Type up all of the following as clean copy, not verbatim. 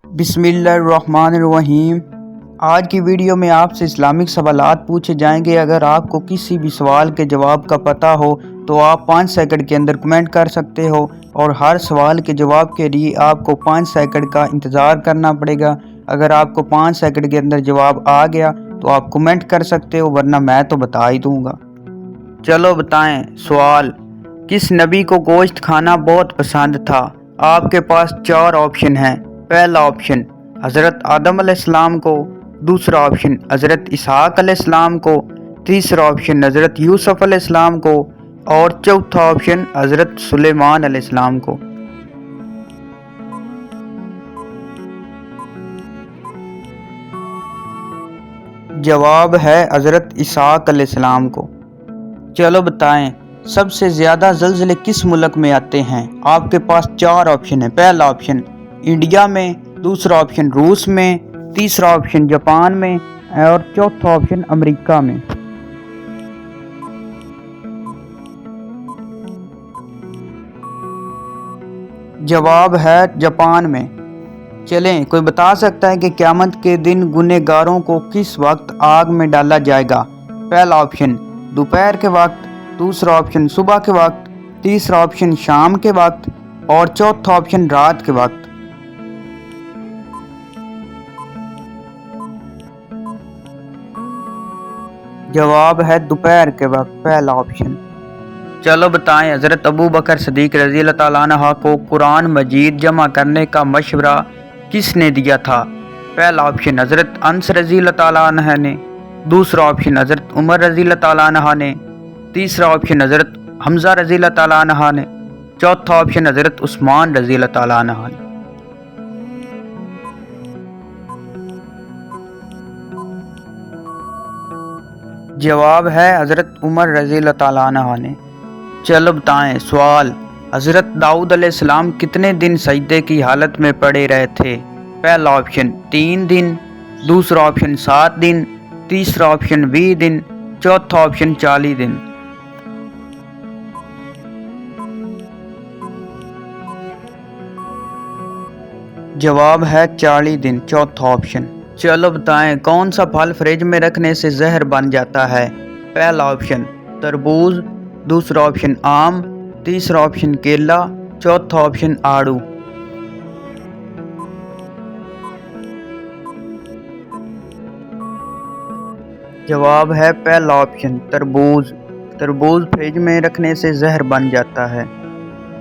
बिस्मिल्लाहिर्रहमानिर्रहीम। आज की वीडियो में आपसे इस्लामिक सवालात पूछे जाएंगे। अगर आपको किसी भी सवाल के जवाब का पता हो तो आप 5 सेकंड के अंदर कमेंट कर सकते हो और हर सवाल के जवाब के लिए आपको 5 सेकंड का इंतज़ार करना पड़ेगा। अगर आपको 5 सेकंड के अंदर जवाब आ गया तो आप कमेंट कर सकते हो, वरना मैं तो बता ही दूंगा। चलो बताएं। सवाल, किस नबी को गोश्त खाना बहुत पसंद था? आपके पास 4 ऑप्शन हैं। पहला ऑप्शन हज़रत आदम अलैहिस्सलाम को, दूसरा ऑप्शन हज़रत इसहाक अलैहिस्सलाम को, तीसरा ऑप्शन हज़रत यूसुफ अलैहिस्सलाम को और चौथा ऑप्शन हज़रत सुलेमान अलैहिस्सलाम को। जवाब है हज़रत इसहाक अलैहिस्सलाम को। चलो बताएं, सबसे ज़्यादा ज़लज़ले किस मुल्क में आते हैं? आपके पास 4 ऑप्शन है। पहला ऑप्शन इंडिया में, दूसरा ऑप्शन रूस में, तीसरा ऑप्शन जापान में और चौथा ऑप्शन अमेरिका में। जवाब है जापान में। चलें, कोई बता सकता है कि क़यामत के दिन गुनहगारों को किस वक्त आग में डाला जाएगा? पहला ऑप्शन दोपहर के वक्त, दूसरा ऑप्शन सुबह के वक्त, तीसरा ऑप्शन शाम के वक्त और चौथा ऑप्शन रात के वक्त। जवाब है दोपहर के वक्त, पहला ऑप्शन। चलो बताएं, हज़रत अबू बकर सिद्दीक़ रज़ी अल्लाह तआला अन्हु को कुरान मजीद जमा करने का मशवरा किसने दिया था? पहला ऑप्शन हज़रत अनस रज़ी अल्लाह तआला अन्हु ने, दूसरा ऑप्शन हज़रत उमर रज़ी अल्लाह तआला अन्हु ने, तीसरा ऑप्शन हज़रत हमज़ा रज़ी अल्लाह तआला अन्हु ने, चौथा ऑप्शन हज़रत उस्मान रज़ी अल्लाह तआला अन्हु ने। जवाब है हज़रत उमर रज़ी अल्लाह तआला अन्हु ने। चलो बताएं। सवाल, हज़रत दाऊद अलैहिस्सलाम कितने दिन सजदे की हालत में पड़े रहे थे? पहला ऑप्शन 3 दिन, दूसरा ऑप्शन 7 दिन, तीसरा ऑप्शन 20 दिन, चौथा ऑप्शन 40 दिन। जवाब है 40 दिन, चौथा ऑप्शन। चलो बताएं, कौन सा फल फ्रिज में रखने से जहर बन जाता है? पहला ऑप्शन तरबूज, दूसरा ऑप्शन आम, तीसरा ऑप्शन केला, चौथा ऑप्शन आड़ू। जवाब है पहला ऑप्शन तरबूज। तरबूज फ्रिज में रखने से जहर बन जाता है।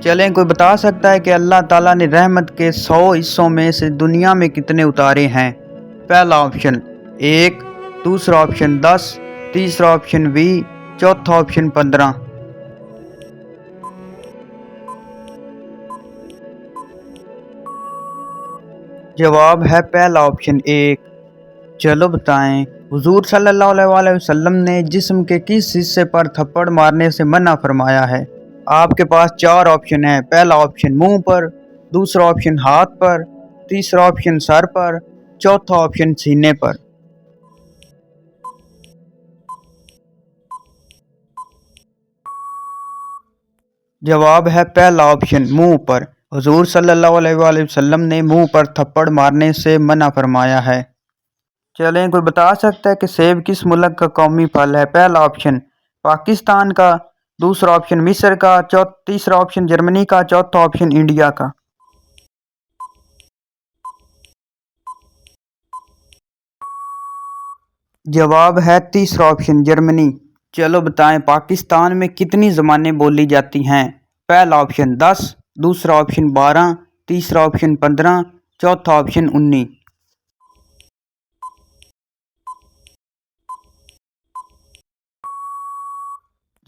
चलें, कोई बता सकता है कि अल्लाह ताला ने रहमत के 100 हिस्सों में से दुनिया में कितने उतारे हैं? पहला ऑप्शन 1, दूसरा ऑप्शन 10, तीसरा ऑप्शन 20, चौथा ऑप्शन 15। जवाब है पहला ऑप्शन 1। चलो बताएं, हुजूर सल्लल्लाहु अलैहि वसल्लम ने जिस्म के किस हिस्से पर थप्पड़ मारने से मना फरमाया है? आपके पास 4 ऑप्शन है। पहला ऑप्शन मुंह पर, दूसरा ऑप्शन हाथ पर, तीसरा ऑप्शन सर पर, चौथा ऑप्शन सीने पर। जवाब है पहला ऑप्शन मुंह पर। हुजूर सल्लल्लाहु अलैहि वसल्लम ने मुंह पर थप्पड़ मारने से मना फरमाया है। चलें, कोई बता सकता है कि सेब किस मुल्क का कौमी फल है? पहला ऑप्शन पाकिस्तान का, दूसरा ऑप्शन मिस्र का, तीसरा ऑप्शन जर्मनी का, चौथा ऑप्शन इंडिया का। जवाब है तीसरा ऑप्शन जर्मनी। चलो बताएं, पाकिस्तान में कितनी ज़बानें बोली जाती हैं? पहला ऑप्शन 10, दूसरा ऑप्शन 12, तीसरा ऑप्शन 15, चौथा ऑप्शन 19।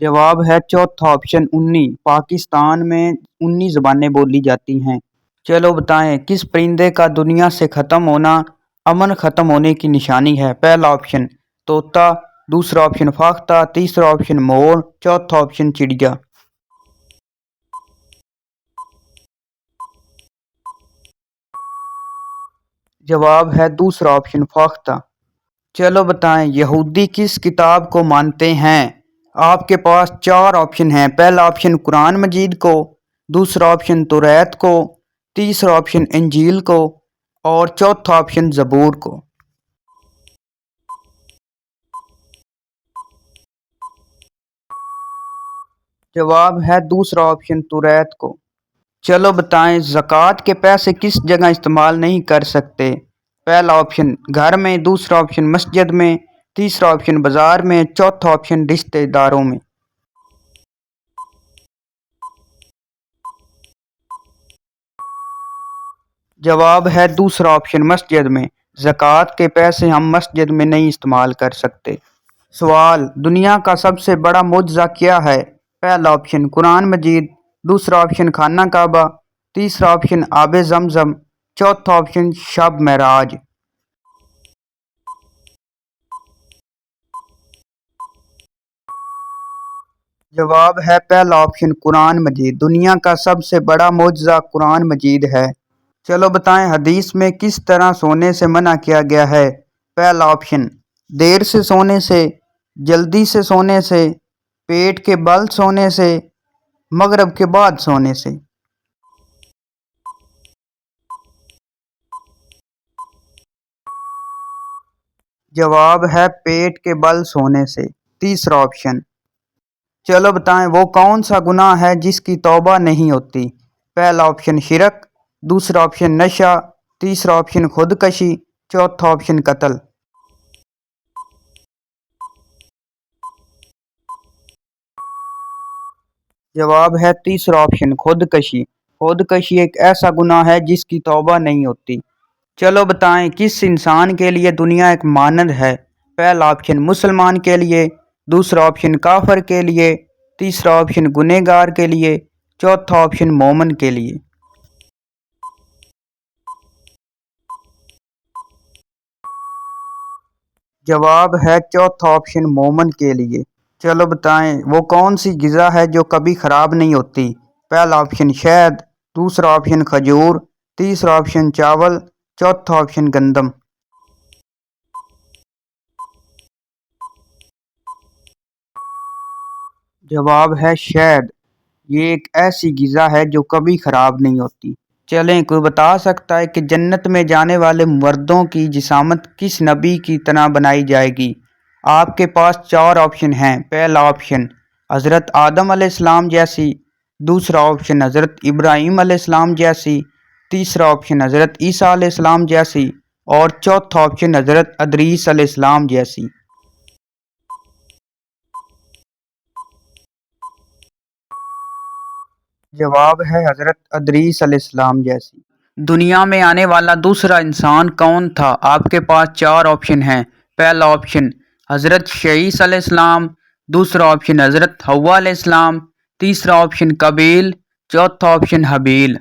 जवाब है चौथा ऑप्शन 19। पाकिस्तान में 19 ज़बानें बोली जाती हैं। चलो बताएं, किस परिंदे का दुनिया से ख़त्म होना अमन ख़त्म होने की निशानी है? पहला ऑप्शन तोता, दूसरा ऑप्शन फाख्ता, तीसरा ऑप्शन मोर, चौथा ऑप्शन चिड़िया। जवाब है दूसरा ऑप्शन फाख्ता। चलो बताएं, यहूदी किस किताब को मानते हैं? आपके पास 4 ऑप्शन हैं। पहला ऑप्शन कुरान मजीद को, दूसरा ऑप्शन तौरात को, तीसरा ऑप्शन इंजील को اور چوتھا آپشن زبور کو۔ جواب ہے دوسرا آپشن توریت کو۔ چلو بتائیں زکوٰۃ کے پیسے کس جگہ استعمال نہیں کر سکتے؟ پہلا آپشن گھر میں، دوسرا آپشن مسجد میں، تیسرا آپشن بازار میں، چوتھا آپشن رشتہ داروں میں۔ جواب ہے دوسرا آپشن مسجد میں۔ زکوٰۃ کے پیسے ہم مسجد میں نہیں استعمال کر سکتے۔ سوال: دنیا کا سب سے بڑا معجزہ کیا ہے؟ پہلا آپشن قرآن مجید، دوسرا آپشن خانہ کعبہ، تیسرا آپشن آب زمزم، چوتھا آپشن شب معراج۔ جواب ہے پہلا آپشن قرآن مجید۔ دنیا کا سب سے بڑا معجزہ قرآن مجید ہے۔ چلو بتائیں حدیث میں کس طرح سونے سے منع کیا گیا ہے؟ پہلا آپشن دیر سے سونے سے، جلدی سے سونے سے، پیٹ کے بل سونے سے، مغرب کے بعد سونے سے۔ جواب ہے پیٹ کے بل سونے سے، تیسرا آپشن۔ چلو بتائیں وہ کون سا گناہ ہے جس کی توبہ نہیں ہوتی؟ پہلا آپشن شرک، دوسرا آپشن نشہ، تیسرا آپشن خودکشی، چوتھا آپشن قتل۔ جواب ہے تیسرا آپشن خودکشی۔ خودکشی ایک ایسا گناہ ہے جس کی توبہ نہیں ہوتی۔ چلو بتائیں کس انسان کے لیے دنیا ایک مانند ہے؟ پہلا آپشن مسلمان کے لیے، دوسرا آپشن کافر کے لیے، تیسرا آپشن گنہگار کے لیے، چوتھا آپشن مومن کے لیے۔ جواب ہے چوتھا آپشن مومن کے لیے۔ چلو بتائیں وہ کون سی غذا ہے جو کبھی خراب نہیں ہوتی؟ پہلا آپشن شہد، دوسرا آپشن کھجور، تیسرا آپشن چاول، چوتھا آپشن گندم۔ جواب ہے شہد۔ یہ ایک ایسی غذا ہے جو کبھی خراب نہیں ہوتی۔ چلیں کوئی بتا سکتا ہے کہ جنت میں جانے والے مردوں کی جسامت کس نبی کی طرح بنائی جائے گی؟ آپ کے پاس چار آپشن ہیں۔ پہلا آپشن حضرت آدم علیہ السلام جیسی، دوسرا آپشن حضرت ابراہیم علیہ السلام جیسی، تیسرا آپشن حضرت عیسیٰ علیہ السلام جیسی، اور چوتھا آپشن حضرت ادریس علیہ السلام جیسی۔ جواب ہے حضرت ادریس علیہ السلام جیسی۔ دنیا میں آنے والا دوسرا انسان کون تھا؟ آپ کے پاس چار آپشن ہیں۔ پہلا آپشن حضرت شیس علیہ السلام، دوسرا آپشن حضرت حوا علیہ السلام، تیسرا آپشن قابیل، چوتھا آپشن حابیل۔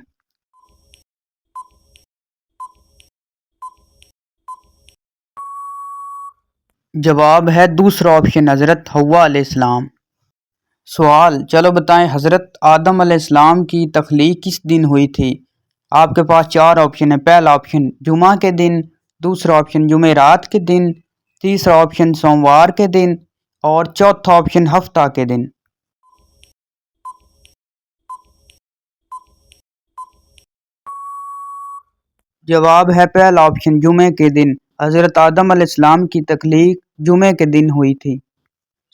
جواب ہے دوسرا آپشن حضرت حوا علیہ السلام۔ سوال: چلو بتائیں حضرت آدم علیہ السلام کی تخلیق کس دن ہوئی تھی؟ آپ کے پاس چار آپشن ہیں۔ پہلا آپشن جمعہ کے دن، دوسرا آپشن جمعرات کے دن، تیسرا آپشن سوموار کے دن، اور چوتھا آپشن ہفتہ کے دن۔ جواب ہے پہلا آپشن جمعے کے دن۔ حضرت آدم علیہ السلام کی تخلیق جمعے کے دن ہوئی تھی۔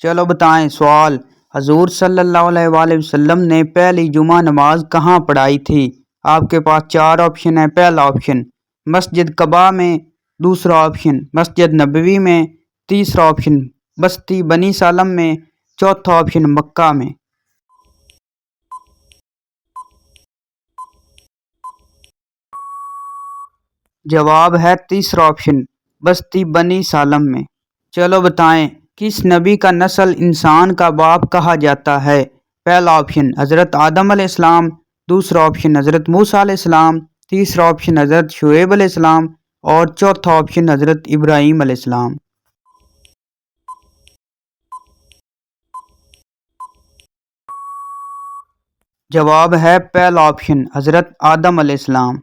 چلو بتائیں سوال: حضور صلی اللہ علیہ وآلہ وسلم نے پہلی جمعہ نماز کہاں پڑھائی تھی؟ آپ کے پاس چار آپشن ہیں۔ پہلا آپشن مسجد قباء میں، دوسرا آپشن مسجد نبوی میں، تیسرا آپشن بستی بنی سالم میں، چوتھا آپشن مکہ میں۔ جواب ہے تیسرا آپشن بستی بنی سالم میں۔ چلو بتائیں کس نبی کا نسل انسان کا باپ کہا جاتا ہے؟ پہلا آپشن حضرت آدم علیہ السلام، دوسرا آپشن حضرت موسیٰ علیہ السلام، تیسرا آپشن حضرت شعیب علیہ السلام، اور چوتھا آپشن حضرت ابراہیم علیہ السلام۔ جواب ہے پہلا آپشن حضرت آدم علیہ السلام۔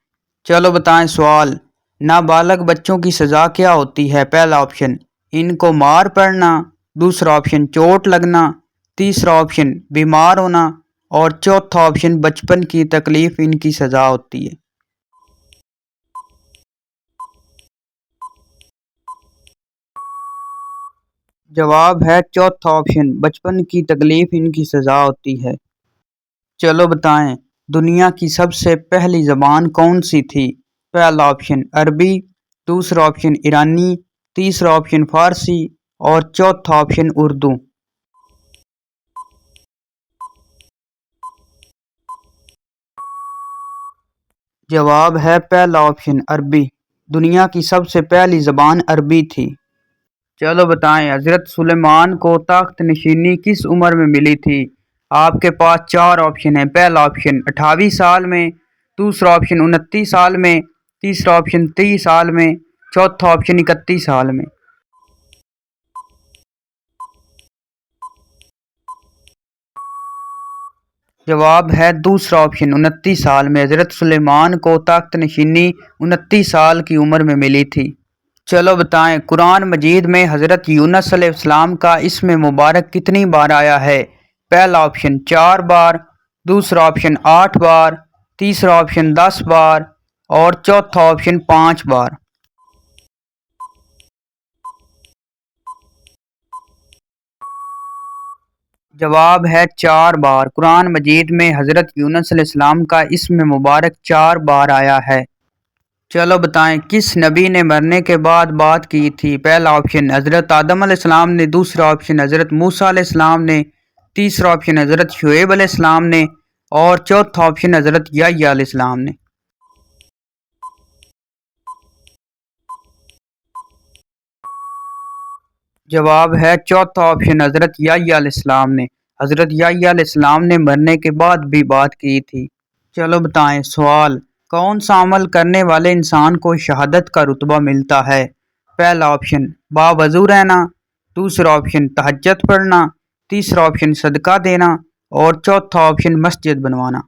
چلو بتائیں سوال: نابالغ بچوں کی سزا کیا ہوتی ہے؟ پہلا آپشن ان کو مار پڑنا، دوسرا آپشن چوٹ لگنا، تیسرا آپشن بیمار ہونا، اور چوتھا آپشن بچپن کی تکلیف ان کی سزا ہوتی ہے۔ जवाब है चौथा ऑप्शन, बचपन की तकलीफ इनकी सजा होती है। चलो बताएं, दुनिया की सबसे पहली ज़बान कौन सी थी? पहला ऑप्शन अरबी, दूसरा ऑप्शन ईरानी, तीसरा ऑप्शन फारसी और चौथा ऑप्शन उर्दू। जवाब है पहला ऑप्शन अरबी। दुनिया की सबसे पहली ज़बान अरबी थी। चलो बताएं, हज़रत सुलेमान को तख्त नशीनी किस उम्र में मिली थी? आपके पास चार ऑप्शन है। पहला ऑप्शन 28 साल में, दूसरा ऑप्शन 29 साल में, तीसरा ऑप्शन 30 साल में, चौथा ऑप्शन 31 साल में। जवाब है दूसरा ऑप्शन, 29 साल में। हज़रत सुलेमान को तख्त नशीनी 29 साल की उम्र में मिली थी। चलो बताएं, कुरान मजीद में हज़रत यूनुस अलैहिस्सलाम का इस्म मुबारक कितनी बार आया है? पहला ऑप्शन 4 बार, दूसरा ऑप्शन 8 बार, तीसरा ऑप्शन 10 बार और चौथा ऑप्शन 5 बार। जवाब है 4 बार। कुरान मजीद में हज़रत यूनुस अलैहिस्सलाम का इस्म मुबारक 4 बार आया है। चलो बताएं, किस नबी ने मरने के बाद बात की थी? पहला ऑप्शन हज़रत आदम अलैहिस्सलाम ने, दूसरा ऑप्शन हज़रत मूसा अलैहिस्सलाम ने, तीसरा ऑप्शन हज़रत शुएब अलैहिस्सलाम ने और चौथा ऑप्शन हज़रत याह्या अलैहिस्सलाम ने। जवाब है चौथा ऑप्शन, हज़रत याह्या अलैहिस्सलाम ने। हज़रत याह्या अलैहिस्सलाम ने मरने के बाद भी बात की थी। चलो बताएं, सवाल, कौन सा अमल करने वाले इंसान को शहादत का रुतबा मिलता है? पहला ऑप्शन बावज़ू रहना, दूसरा ऑप्शन तहज्जुद पढ़ना, तीसरा ऑप्शन सदका देना और चौथा ऑप्शन मस्जिद बनवाना।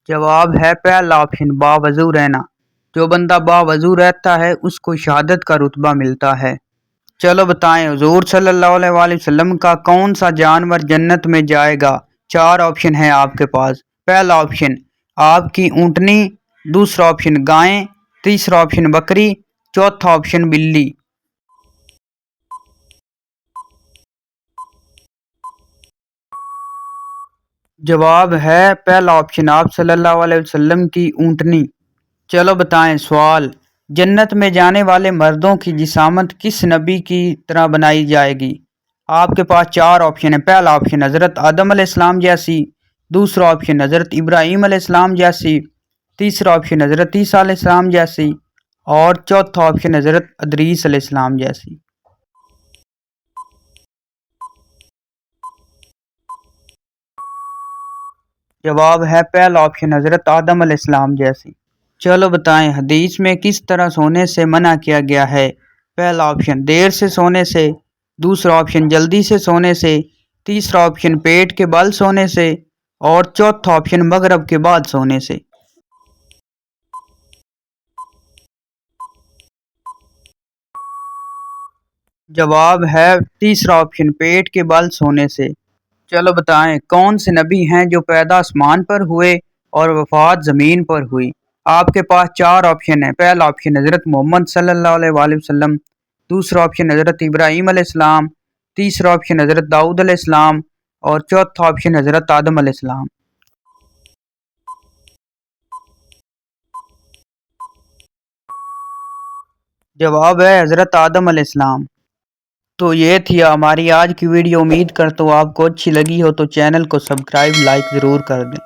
जवाब है पहला ऑप्शन, बावज़ू रहना। जो बंदा बावज़ू रहता है उसको शहादत का रुतबा मिलता है। चलो बताएं, हुज़ूर सल्लल्लाहु अलैहि वसल्लम का कौन सा जानवर जन्नत में जाएगा? चार ऑप्शन है आपके पास। पहला ऑप्शन आपकी ऊँटनी, दूसरा ऑप्शन गाय, तीसरा ऑप्शन बकरी, चौथा ऑप्शन बिल्ली। जवाब है पहला ऑप्शन, आप सल्लल्लाहु अलैहि वसल्लम की ऊँटनी। चलो बताएं, सवाल, जन्नत में जाने वाले मर्दों की जिसामत किस नबी की तरह बनाई जाएगी? आपके पास चार ऑप्शन है। पहला ऑप्शन हज़रत आदम अलैहिस्सलाम जैसी, दूसरा ऑप्शन हज़रत इब्राहीम अलैहिस्सलाम जैसी, तीसरा ऑप्शन हज़रत ईसा अलैहिस्सलाम जैसी और चौथा ऑप्शन हज़रत अदरीस अलैहिस्सलाम जैसी। जवाब है पहला ऑप्शन, हज़रत आदम अलैहिस्सलाम जैसी। चलो बताएं, हदीस में किस तरह सोने से मना किया गया है? पहला ऑप्शन देर से सोने से, दूसरा ऑप्शन जल्दी से सोने से, तीसरा ऑप्शन पेट के बल सोने से और चौथा ऑप्शन मगरिब के बाद सोने से। जवाब है तीसरा ऑप्शन, पेट के बल सोने से। चलो बताएं, कौन से नबी हैं जो पैदा आसमान पर हुए और वफात ज़मीन पर हुई? आपके पास चार ऑप्शन है। पहला ऑप्शन हज़रत मोहम्मद सल्लल्लाहु अलैहि वसल्लम, दूसरा ऑप्शन हज़रत इब्राहीम अलैहिस्सलाम, तीसरा ऑप्शन हज़रत दाऊद अलैहिस्सलाम और चौथा ऑप्शन हज़रत आदम अलैहिस्सलाम। जवाब है हज़रत आदम अलैहिस्सलाम। तो ये थी हमारी आज की वीडियो। उम्मीद करता हूँ आपको अच्छी लगी हो, तो चैनल को सब्सक्राइब लाइक ज़रूर कर दें।